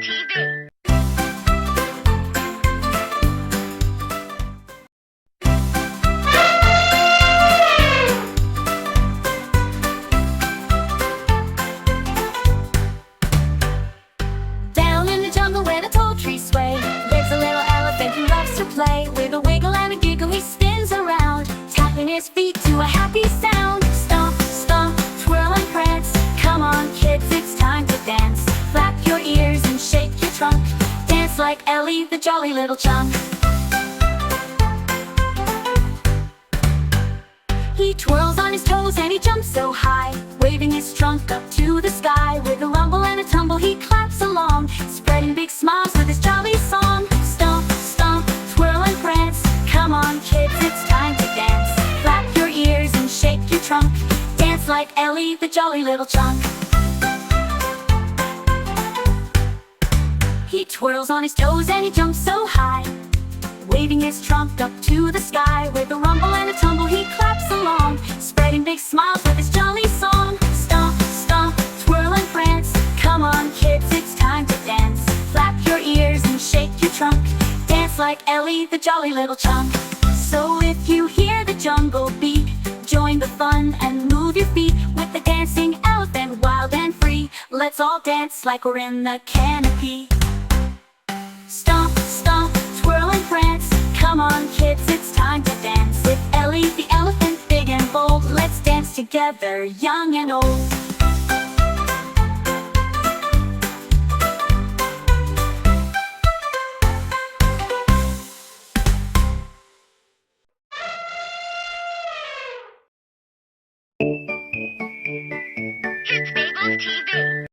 TV. Down in the jungle where the tall trees sway, lives a little elephant who loves to play. With a wiggle and a giggle he spins around, tapping his feet to a happy sound. Stomp, stomp, twirl and prance. Come on kids, it's time to dance. Flap your ears and shake your trunk. Dance like Ellie, the jolly little chunk. He twirls on his toes and he jumps so high, waving his trunk up to the sky. With a rumble and a tumble he claps along, spreading big smiles with his jolly song. Stomp, stomp, twirl and prance. Come on kids, it's time to dance. Flap your ears and shake your trunk. Dance like Ellie, the jolly little chunk. He twirls on his toes and he jumps so high, waving his trunk up to the sky. With a rumble and a tumble he claps along, spreading big smiles with his jolly song. Stomp, stomp, twirl and prance. Come on kids, it's time to dance. Flap your ears and shake your trunk. Dance like Ellie, the jolly little chunk. So if you hear the jungle beat, join the fun and move your feet. With the dancing elephant, wild and free, let's all dance like we're in the canopy. Stomp, stomp, twirl and prance. Come on kids, it's time to dance. With Ellie the elephant, big and bold, let's dance together, young and old. It's Fables TV.